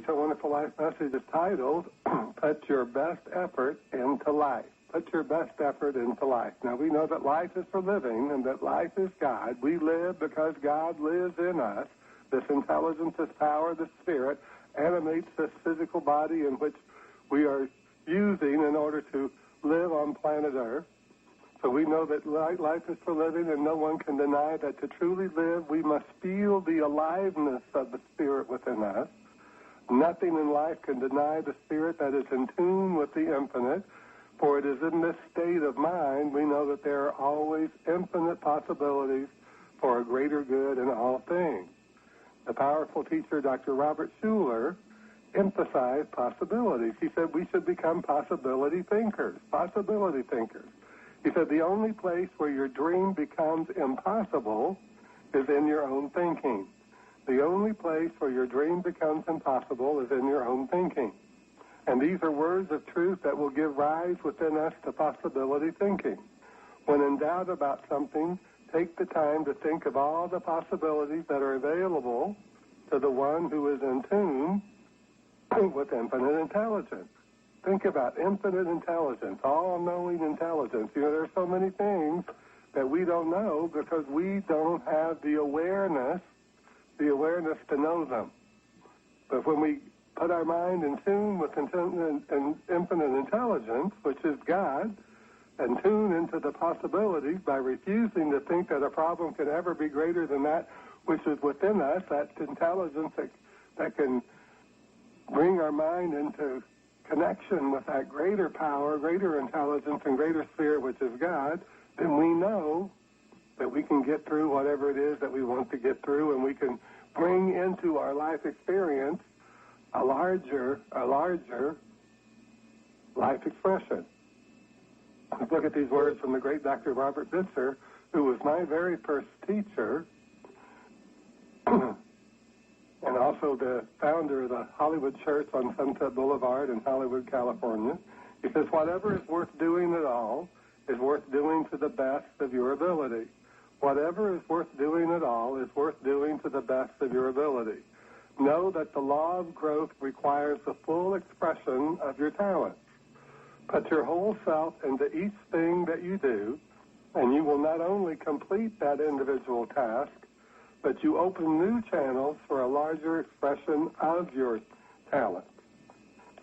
Our Wonderful Life message is titled, Put Your Best Effort into Life. Put your best effort into life. Now, we know that life is for living and that life is God. We live because God lives in us. This intelligence, this power, this spirit animates this physical body in which we are using in order to live on planet Earth. So we know that life is for living, and no one can deny that to truly live, we must feel the aliveness of the spirit within us. Nothing in life can deny the spirit that is in tune with the infinite, for it is in this state of mind we know that there are always infinite possibilities for a greater good in all things. The powerful teacher, Dr. Robert Schuller, emphasized possibilities. He said we should become possibility thinkers. Possibility thinkers. He said the only place where your dream becomes impossible is in your own thinking. The only place where your dream becomes impossible is in your own thinking. And these are words of truth that will give rise within us to possibility thinking. When in doubt about something, take the time to think of all the possibilities that are available to the one who is in tune with infinite intelligence. Think about infinite intelligence, all-knowing intelligence. You know, there are so many things that we don't know because we don't have the awareness to know them. But when we put our mind in tune with infinite intelligence, which is God, and tune into the possibilities by refusing to think that a problem can ever be greater than that which is within us, that intelligence that can bring our mind into connection with that greater power, greater intelligence, and greater spirit, which is God, then we know that we can get through whatever it is that we want to get through, and we can bring into our life experience a larger life expression. Let's look at these words from the great Dr. Robert Bitzer, who was my very first teacher and also the founder of the Hollywood Church on Sunset Boulevard in Hollywood, California. He says, whatever is worth doing at all is worth doing to the best of your ability. Whatever is worth doing at all is worth doing to the best of your ability. Know that the law of growth requires the full expression of your talents. Put your whole self into each thing that you do, and you will not only complete that individual task, but you open new channels for a larger expression of your talent.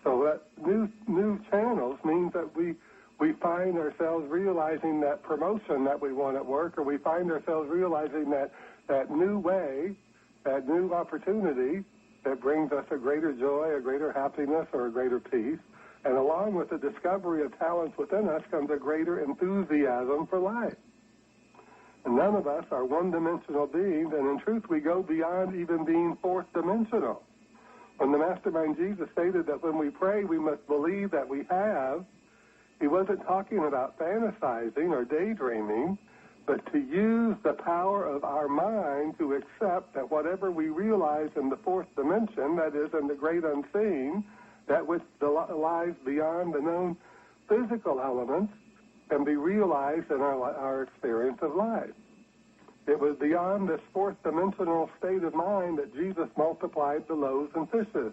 So that new channels means that we find ourselves realizing that promotion that we want at work, or we find ourselves realizing that new way, that new opportunity that brings us a greater joy, a greater happiness, or a greater peace. And along with the discovery of talents within us comes a greater enthusiasm for life. And none of us are one-dimensional beings, and in truth we go beyond even being fourth-dimensional. When the Mastermind Jesus stated that when we pray we must believe that we have, he wasn't talking about fantasizing or daydreaming, but to use the power of our mind to accept that whatever we realize in the fourth dimension, that is in the great unseen, that which lies beyond the known physical elements, can be realized in our experience of life. It was beyond this fourth dimensional state of mind that Jesus multiplied the loaves and fishes.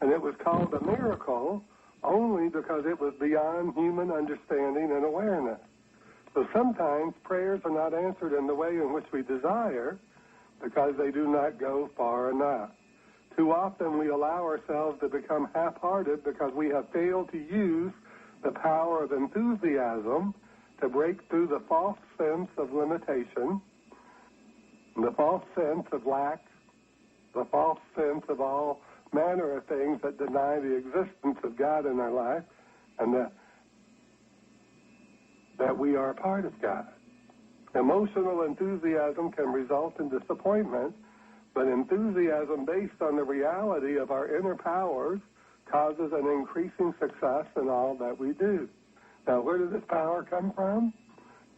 And it was called a miracle only because it was beyond human understanding and awareness. So sometimes prayers are not answered in the way in which we desire because they do not go far enough. Too often we allow ourselves to become half-hearted because we have failed to use the power of enthusiasm to break through the false sense of limitation, the false sense of lack, the false sense of all manner of things that deny the existence of God in our life, and that we are a part of God. Emotional enthusiasm can result in disappointment, but enthusiasm based on the reality of our inner powers causes an increasing success in all that we do. Now, where does this power come from?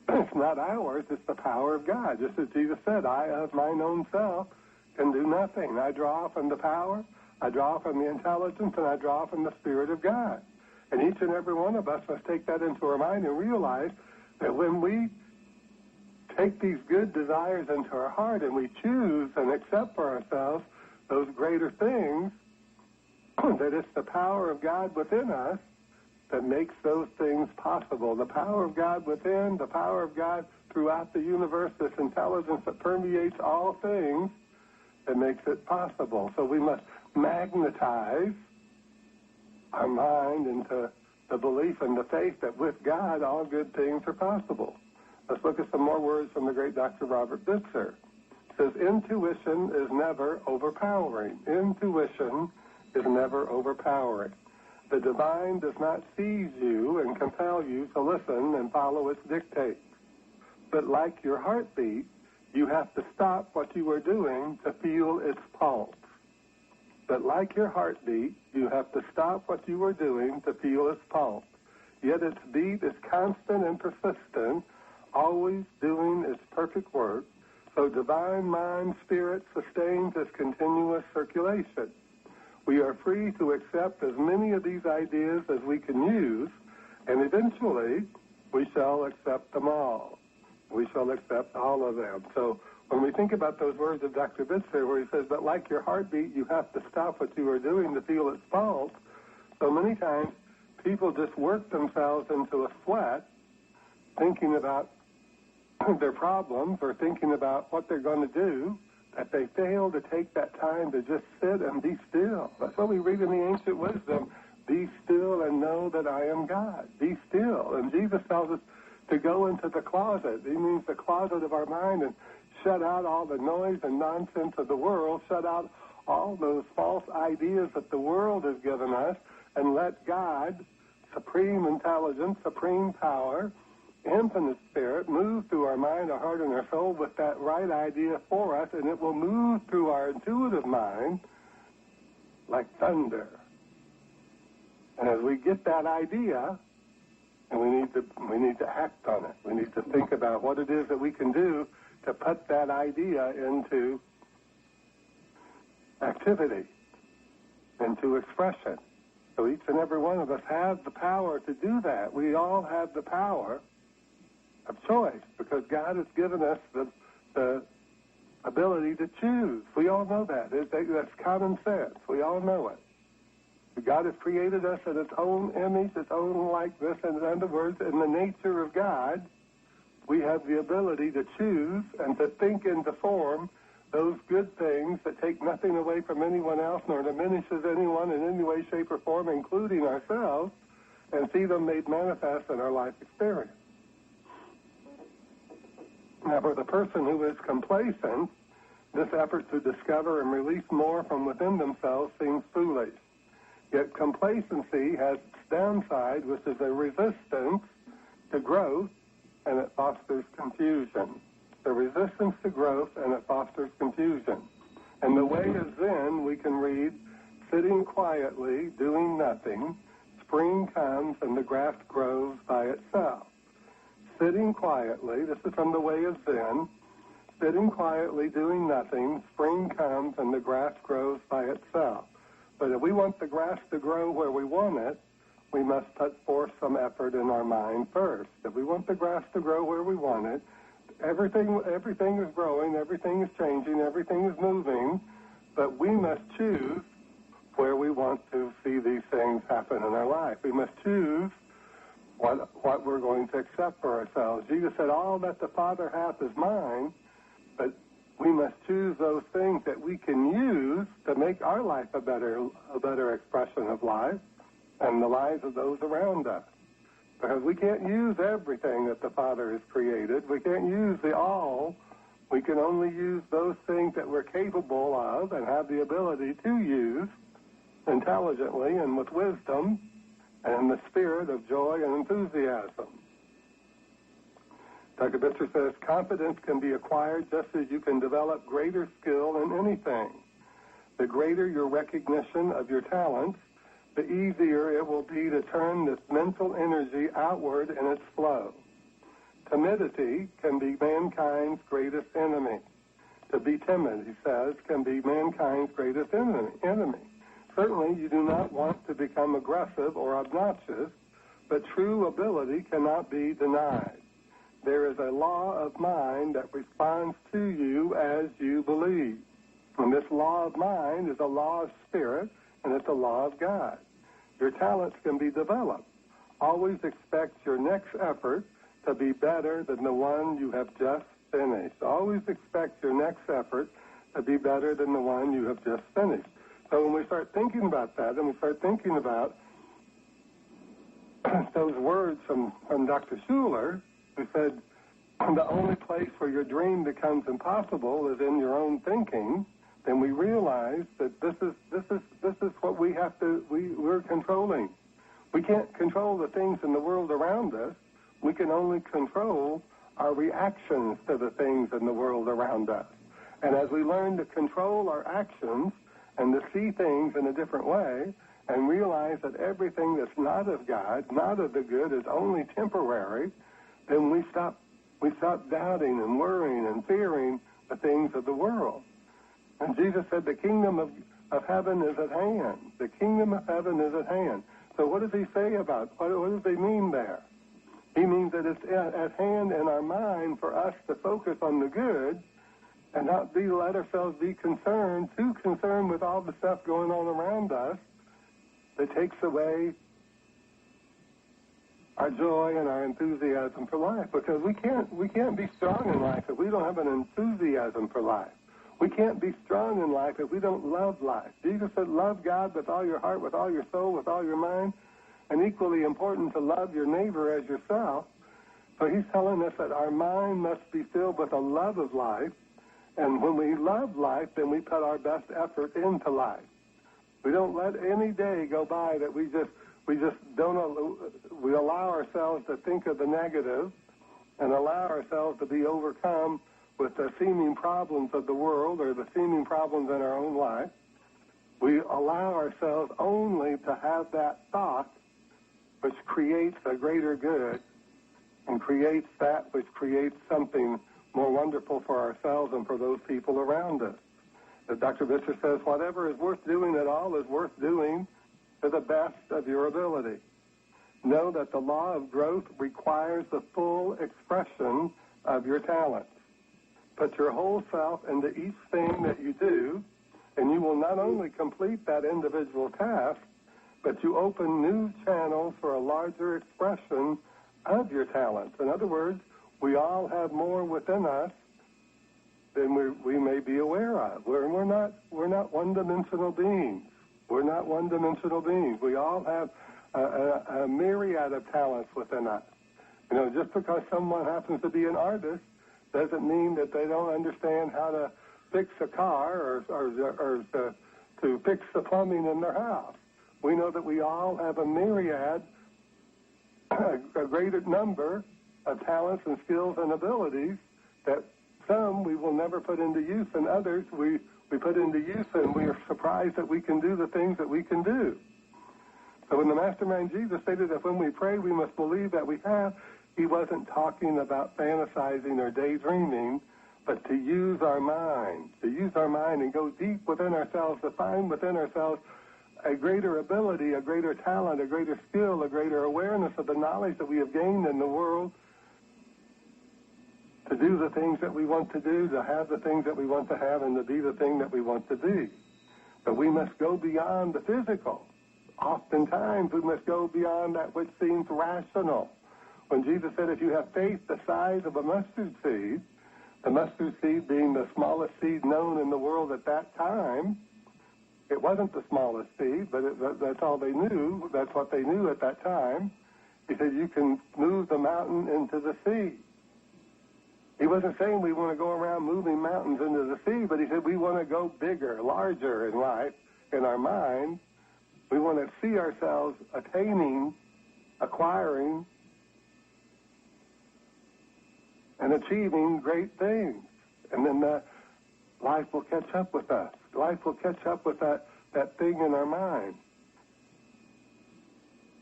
It's not ours, it's the power of God. Just as Jesus said, I of mine own self can do nothing. I draw from the power, I draw from the intelligence, and I draw from the Spirit of God. And each and every one of us must take that into our mind and realize that when we take these good desires into our heart and we choose and accept for ourselves those greater things, that it's the power of God within us that makes those things possible. The power of God within, the power of God throughout the universe, this intelligence that permeates all things that makes it possible. So we must magnetize our mind into the belief and the faith that with God all good things are possible. Let's look at some more words from the great Dr. Rev Bates. It says, intuition is never overpowering. Intuition is never overpowering. The divine does not seize you and compel you to listen and follow its dictates. But like your heartbeat, you have to stop what you are doing to feel its pulse. But like your heartbeat, you have to stop what you are doing to feel its pulse. Yet its beat is constant and persistent, always doing its perfect work, so divine mind spirit sustains its continuous circulation. We are free to accept as many of these ideas as we can use, and eventually we shall accept them all. We shall accept all of them. So when we think about those words of Dr. Bitzer, where he says, but like your heartbeat, you have to stop what you are doing to feel its pulse, so many times people just work themselves into a sweat thinking about their problems or thinking about what they're going to do, that they fail to take that time to just sit and be still. That's what we read in the ancient wisdom, be still and know that I am God. Be still. And Jesus tells us to go into the closet. He means the closet of our mind and shut out all the noise and nonsense of the world, shut out all those false ideas that the world has given us, and let God, supreme intelligence, supreme power, infinite spirit, move through our mind, our heart, and our soul with that right idea for us, and it will move through our intuitive mind like thunder. And as we get that idea, and we need to act on it. We need to think about what it is that we can do to put that idea into activity, into expression. So each and every one of us have the power to do that. We all have the power of choice because God has given us the ability to choose. We all know that. That's common sense. We all know it. God has created us in its own image, its own likeness, and in other words, in the nature of God, we have the ability to choose and to think and to form those good things that take nothing away from anyone else nor diminishes anyone in any way, shape, or form, including ourselves, and see them made manifest in our life experience. Now, for the person who is complacent, this effort to discover and release more from within themselves seems foolish. Yet complacency has its downside, which is a resistance to growth, and it fosters confusion. The resistance to growth, and it fosters confusion. In the way of Zen, we can read, sitting quietly, doing nothing, spring comes and the grass grows by itself. Sitting quietly, this is from the way of Zen, sitting quietly, doing nothing, spring comes and the grass grows by itself. But if we want the grass to grow where we want it, we must put forth some effort in our mind first. If we want the grass to grow where we want it, everything is growing, everything is changing, everything is moving, but we must choose where we want to see these things happen in our life. We must choose what we're going to accept for ourselves. Jesus said, all that the Father hath is mine, but we must choose those things that we can use to make our life a better expression of life and the lives of those around us. Because we can't use everything that the Father has created. We can't use the all. We can only use those things that we're capable of and have the ability to use intelligently and with wisdom and in the spirit of joy and enthusiasm. Dr. Bitzer says, confidence can be acquired just as you can develop greater skill in anything. The greater your recognition of your talents, the easier it will be to turn this mental energy outward in its flow. Timidity can be mankind's greatest enemy. To be timid, he says, can be mankind's greatest enemy. Certainly, you do not want to become aggressive or obnoxious, but true ability cannot be denied. There is a law of mind that responds to you as you believe. And this law of mind is a law of spirit. and it's a law of God. Your talents can be developed. Always expect your next effort to be better than the one you have just finished. Always expect your next effort to be better than the one you have just finished. So when we start thinking about that, and we start thinking about those words from Dr. Schuller, who said, the only place where your dream becomes impossible is in your own thinking, then we realize that this is what we're controlling. We can't control the things in the world around us. We can only control our reactions to the things in the world around us. And as we learn to control our actions and to see things in a different way and realize that everything that's not of God, not of the good, is only temporary, then we stop doubting and worrying and fearing the things of the world. And Jesus said the kingdom of heaven is at hand. The kingdom of heaven is at hand. So what does he say about, what does he mean there? He means that it's at hand in our mind for us to focus on the good and not let ourselves be too concerned with all the stuff going on around us that takes away our joy and our enthusiasm for life. Because we can't be strong in life if we don't have an enthusiasm for life. We can't be strong in life if we don't love life. Jesus said, love God with all your heart, with all your soul, with all your mind, and equally important to love your neighbor as yourself. So he's telling us that our mind must be filled with a love of life, and when we love life, then we put our best effort into life. We don't let any day go by that we allow ourselves to think of the negative and allow ourselves to be overcome with the seeming problems of the world or the seeming problems in our own life. We allow ourselves only to have that thought which creates a greater good and creates that which creates something more wonderful for ourselves and for those people around us. As Dr. Visser says, whatever is worth doing at all is worth doing to the best of your ability. Know that the law of growth requires the full expression of your talents. Put your whole self into each thing that you do, and you will not only complete that individual task, but you open new channels for a larger expression of your talents. In other words, we all have more within us than we may be aware of. We're not one-dimensional beings. We're not one-dimensional beings. We all have a myriad of talents within us. You know, just because someone happens to be an artist doesn't mean that they don't understand how to fix a car or to fix the plumbing in their house. We know that we all have a myriad, a greater number of talents and skills and abilities that some we will never put into use, and others we put into use, and we are surprised that we can do the things that we can do. So when the Mastermind Jesus stated that when we pray we must believe that we have, he wasn't talking about fantasizing or daydreaming, but to use our mind and go deep within ourselves, to find within ourselves a greater ability, a greater talent, a greater skill, a greater awareness of the knowledge that we have gained in the world, to do the things that we want to do, to have the things that we want to have, and to be the thing that we want to be. But we must go beyond the physical. Oftentimes, we must go beyond that which seems rational. When Jesus said, if you have faith the size of a mustard seed, the mustard seed being the smallest seed known in the world at that time, it wasn't the smallest seed, but that's all they knew. That's what they knew at that time. He said, you can move the mountain into the sea. He wasn't saying we want to go around moving mountains into the sea, but he said we want to go bigger, larger in life, in our mind. We want to see ourselves attaining, acquiring, and achieving great things. And then life will catch up with us. Life will catch up with that thing in our mind.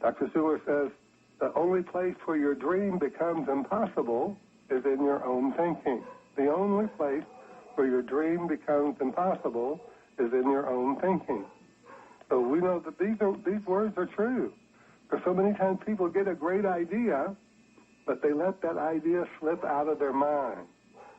Dr. Seward says, the only place where your dream becomes impossible is in your own thinking. The only place where your dream becomes impossible is in your own thinking. So we know that these words are true. Because so many times people get a great idea, but they let that idea slip out of their mind.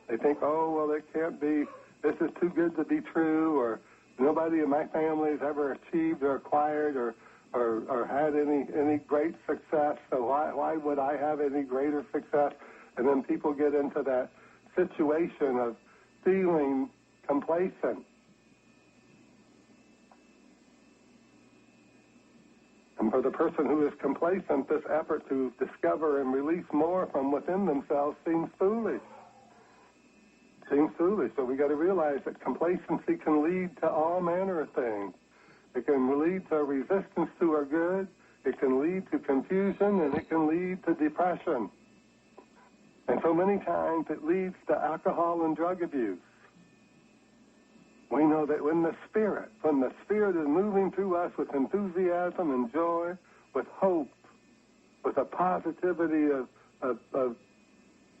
They think, oh, well, it can't be, this is too good to be true, or Nobody in my family has ever achieved or acquired or had any great success, so why would I have any greater success? And then people get into that situation of feeling complacent. And for the person who is complacent, this effort to discover and release more from within themselves seems foolish. So we got to realize that complacency can lead to all manner of things. It can lead to resistance to our good. It can lead to confusion, and it can lead to depression. And so many times it leads to alcohol and drug abuse. We know that when the Spirit is moving through us with enthusiasm and joy, with hope, with a positivity of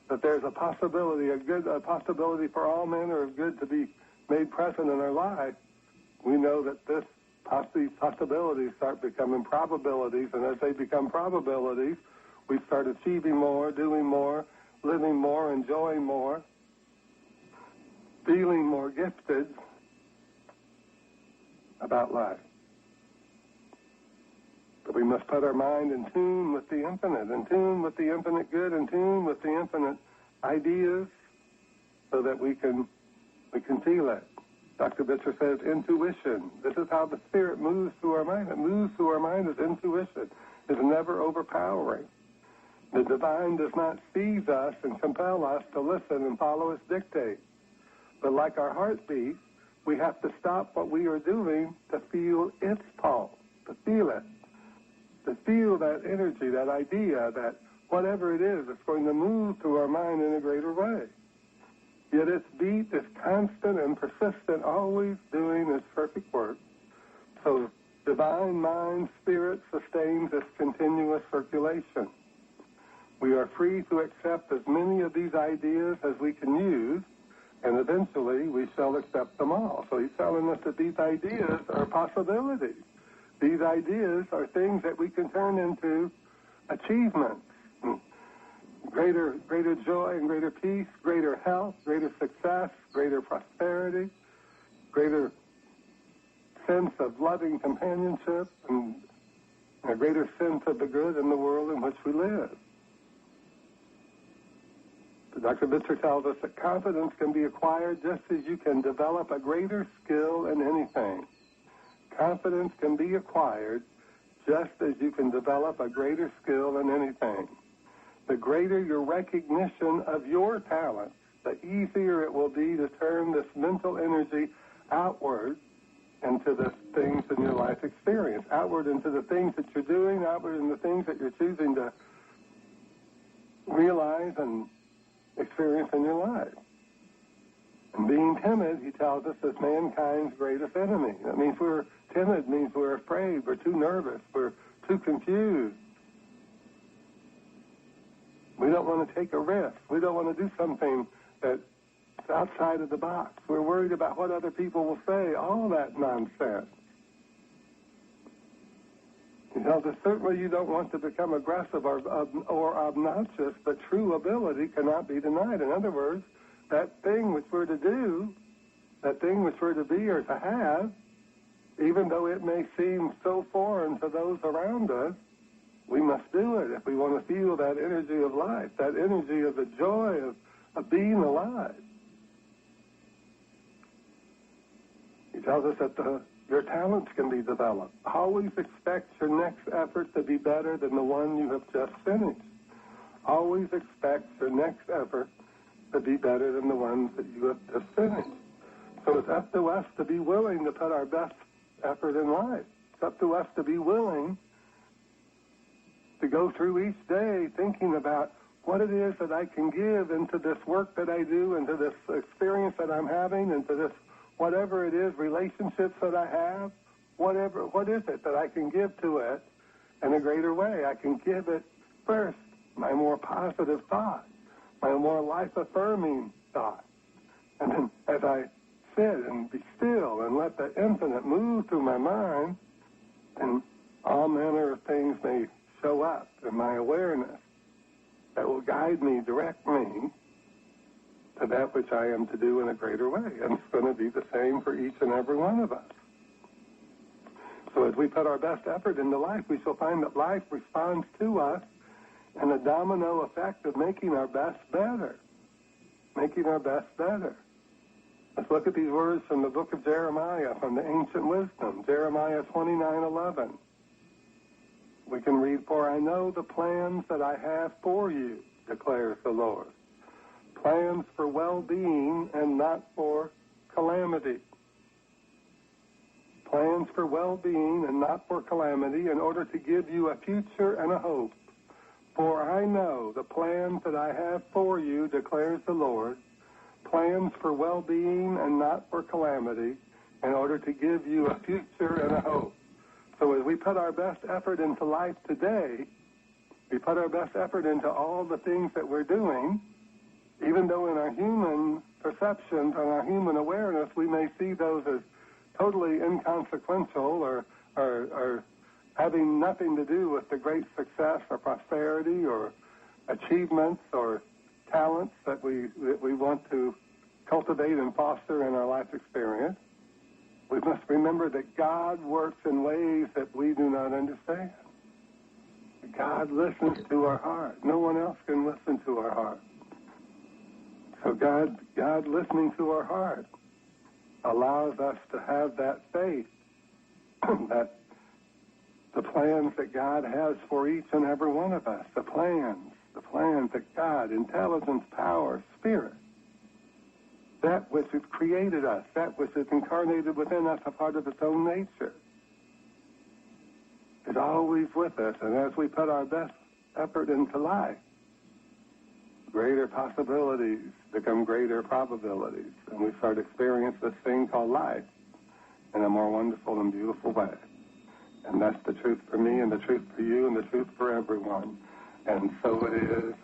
that there's a possibility for all manner of good to be made present in our life, we know that these possibilities start becoming probabilities, and as they become probabilities, we start achieving more, doing more, living more, enjoying more, feeling more gifted about life. But we must put our mind in tune with the infinite, in tune with the infinite good, in tune with the infinite ideas, so that we can feel it. Dr. Bitzer says intuition. This is how the Spirit moves through our mind. It moves through our mind as intuition. It's never overpowering. The divine does not seize us and compel us to listen and follow its dictates. But like our heartbeat, we have to stop what we are doing to feel its pulse, to feel it, to feel that energy, that idea, that whatever it is, it's going to move through our mind in a greater way. Yet its beat is constant and persistent, always doing its perfect work. So divine mind, Spirit sustains its continuous circulation. We are free to accept as many of these ideas as we can use, and eventually we shall accept them all. So he's telling us that these ideas are possibilities. These ideas are things that we can turn into achievements. Greater joy and greater peace, greater health, greater success, greater prosperity, greater sense of loving companionship, and a greater sense of the good in the world in which we live. Dr. Bitzer tells us that confidence can be acquired just as you can develop a greater skill in anything. Confidence can be acquired just as you can develop a greater skill in anything. The greater your recognition of your talents, the easier it will be to turn this mental energy outward into the things in your life experience, outward into the things that you're doing, outward into the things that you're choosing to realize and experience in your life. And being timid, he tells us, is mankind's greatest enemy. That means we're timid, means we're afraid, we're too nervous, we're too confused. We don't want to take a risk. We don't want to do something that's outside of the box. We're worried about what other people will say, all that nonsense. He tells us, certainly you don't want to become aggressive or obnoxious, but true ability cannot be denied. In other words, that thing which we're to do, that thing which we're to be or to have, even though it may seem so foreign to those around us, we must do it if we want to feel that energy of life, that energy of the joy of being alive. He tells us that your talents can be developed. Always expect your next effort to be better than the one you have just finished. Always expect your next effort to be better than the ones that you have just finished. So it's up to us to be willing to put our best effort in life. It's up to us to be willing to go through each day thinking about what it is that I can give into this work that I do, into this experience that I'm having, into this whatever it is, relationships that I have, what is it that I can give to it in a greater way? I can give it first my more positive thought, my more life-affirming thought. And then as I sit and be still and let the infinite move through my mind, and all manner of things may show up in my awareness that will guide me, direct me to that which I am to do in a greater way. And it's going to be the same for each and every one of us. So as we put our best effort into life, we shall find that life responds to us in a domino effect of making our best better. Making our best better. Let's look at these words from the book of Jeremiah, from the ancient wisdom, Jeremiah 29:11. We can read, "For I know the plans that I have for you, declares the Lord. Plans for well-being and not for calamity." Plans for well-being and not for calamity, in order to give you a future and a hope. "For I know the plans that I have for you, declares the Lord, plans for well-being and not for calamity, in order to give you a future and a hope." So as we put our best effort into life today, we put our best effort into all the things that we're doing, even though in our human perceptions and our human awareness, we may see those as totally inconsequential or having nothing to do with the great success or prosperity or achievements or talents that we want to cultivate and foster in our life experience. We must remember that God works in ways that we do not understand. God listens to our heart. No one else can listen to our heart. So God listening to our heart allows us to have that faith that the plans that God has for each and every one of us, the plans that God, intelligence, power, spirit, that which has created us, that which is incarnated within us, a part of its own nature, is always with us. And as we put our best effort into life, greater possibilities become greater probabilities. And we start experiencing this thing called life in a more wonderful and beautiful way. And that's the truth for me and the truth for you and the truth for everyone. And so it is.